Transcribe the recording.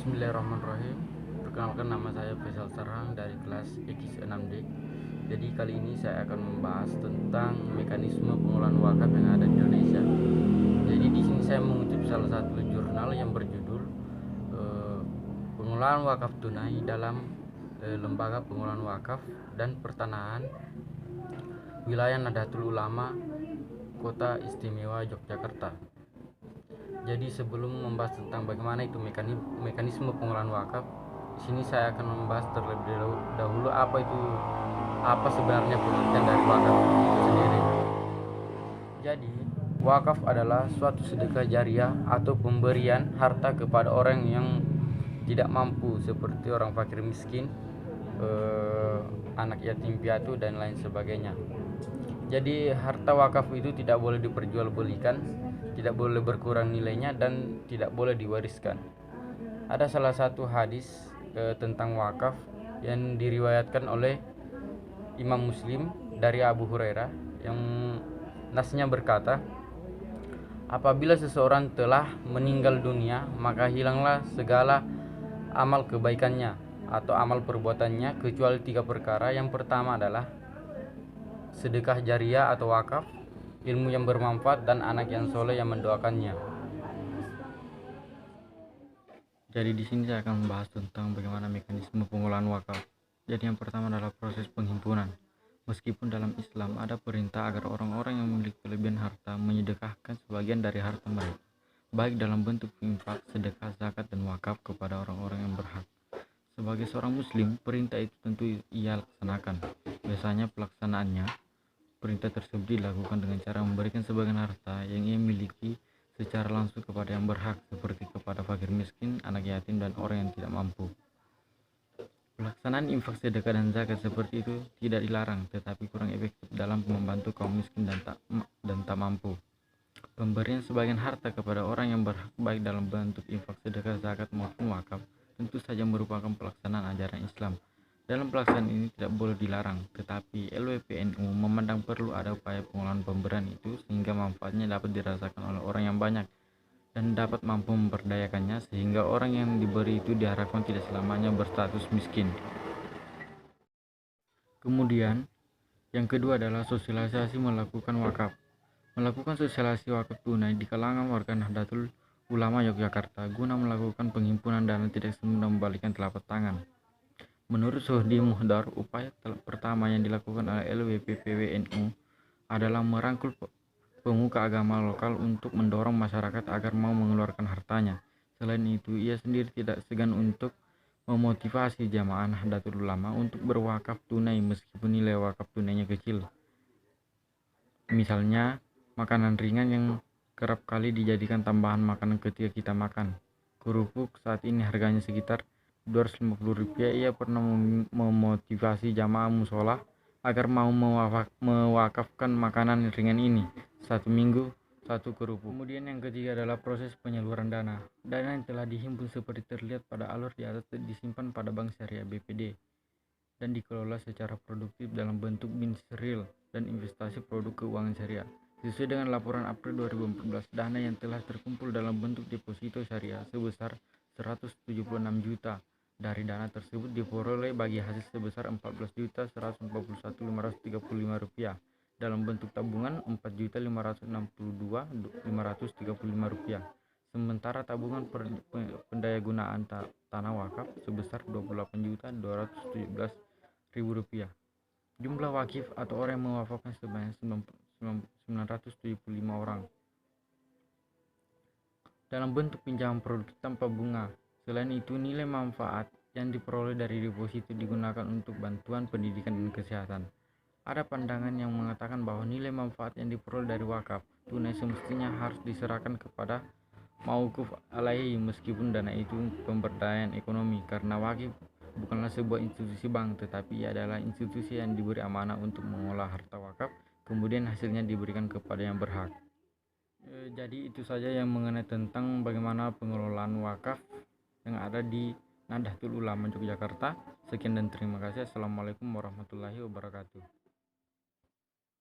Bismillahirrahmanirrahim. Perkenalkan, nama saya Faisal Sarhang dari kelas X6D. Jadi kali ini saya akan membahas tentang mekanisme pengelolaan wakaf yang ada di Indonesia. Jadi di sini saya mengutip salah satu jurnal yang berjudul Pengelolaan Wakaf Tunai dalam Lembaga Pengelolaan Wakaf dan Pertanahan Wilayah Nahdlatul Ulama Kota Istimewa Yogyakarta. Jadi sebelum membahas tentang bagaimana itu mekanisme pengelolaan wakaf, di sini saya akan membahas terlebih dahulu apa sebenarnya pengertian dari wakaf itu sendiri. Jadi, wakaf adalah suatu sedekah jariah atau pemberian harta kepada orang yang tidak mampu, seperti orang fakir miskin, anak yatim piatu dan lain sebagainya. Jadi harta wakaf itu tidak boleh diperjualbelikan, tidak boleh berkurang nilainya, dan tidak boleh diwariskan. Ada salah satu hadis tentang wakaf yang diriwayatkan oleh Imam Muslim dari Abu Hurairah, yang nasnya berkata, apabila seseorang telah meninggal dunia, maka hilanglah segala amal kebaikannya atau amal perbuatannya kecuali 3 perkara. Yang pertama adalah sedekah jariah atau wakaf, ilmu yang bermanfaat, dan anak yang soleh yang mendoakannya. Jadi di sini saya akan membahas tentang bagaimana mekanisme pengelolaan wakaf. Jadi yang pertama adalah proses penghimpunan. Meskipun dalam Islam ada perintah agar orang-orang yang memiliki kelebihan harta menyedekahkan sebagian dari harta mereka, baik dalam bentuk infak, sedekah, zakat, dan wakaf kepada orang-orang yang berhak. Sebagai seorang muslim, perintah itu tentu ia laksanakan. Biasanya pelaksanaannya, perintah tersebut dilakukan dengan cara memberikan sebagian harta yang ia miliki secara langsung kepada yang berhak, seperti kepada fakir miskin, anak yatim, dan orang yang tidak mampu. Pelaksanaan infak, sedekah, dan zakat seperti itu tidak dilarang, tetapi kurang efektif dalam membantu kaum miskin dan tak mampu. Pemberian sebagian harta kepada orang yang berhak, baik dalam bentuk infak, sedekah, zakat, maupun wakaf, tentu saja merupakan pelaksanaan ajaran Islam. Dalam pelaksanaan ini tidak boleh dilarang, tetapi LWPNU memandang perlu ada upaya pengelolaan pemberian itu sehingga manfaatnya dapat dirasakan oleh orang yang banyak dan dapat mampu memperdayakannya, sehingga orang yang diberi itu diharapkan tidak selamanya berstatus miskin. Kemudian, yang kedua adalah sosialisasi melakukan wakaf. Melakukan sosialisasi wakaf tunai di kalangan warga Nahdlatul Ulama Yogyakarta guna melakukan penghimpunan dana tidak semudah membalikan telapak tangan. Menurut Sohdi Muhdar, upaya pertama yang dilakukan oleh LWPPWNU adalah merangkul pemuka agama lokal untuk mendorong masyarakat agar mau mengeluarkan hartanya. Selain itu, ia sendiri tidak segan untuk memotivasi jamaah Nahdlatul Ulama untuk berwakaf tunai meskipun nilai wakaf tunainya kecil. Misalnya, makanan ringan yang kerap kali dijadikan tambahan makanan ketika kita makan. Kerupuk saat ini harganya sekitar Rp250. Ia pernah memotivasi jamaah musola agar mau mewakafkan makanan ringan ini. 1 minggu 1 kerupuk. Kemudian yang ketiga adalah proses penyaluran dana. Dana yang telah dihimpun seperti terlihat pada alur di atas disimpan pada Bank Syariah BPD dan dikelola secara produktif dalam bentuk bisnis real dan investasi produk keuangan syariah. Sesuai dengan laporan April 2014, dana yang telah terkumpul dalam bentuk deposito syariah sebesar 176 juta. Dari dana tersebut diperoleh bagi hasil sebesar Rp14.141.535, dalam bentuk tabungan Rp4.562.535. Sementara tabungan pendayagunaan tanah wakaf sebesar Rp28.217.000. Jumlah wakif atau orang yang mewakafkan sebanyak 975 orang dalam bentuk pinjaman produk tanpa bunga. Selain itu, nilai manfaat yang diperoleh dari deposito digunakan untuk bantuan pendidikan dan kesehatan. Ada pandangan yang mengatakan bahwa nilai manfaat yang diperoleh dari wakaf tunai semestinya harus diserahkan kepada mauquf alaihi, meskipun dana itu pemberdayaan ekonomi, karena wakif bukanlah sebuah institusi bank, tetapi ia adalah institusi yang diberi amanah untuk mengolah harta wakaf, kemudian hasilnya diberikan kepada yang berhak. Jadi itu saja yang mengenai tentang bagaimana pengelolaan wakaf yang ada di Nahdlatul Ulama Yogyakarta. Sekian dan terima kasih. Assalamualaikum warahmatullahi wabarakatuh.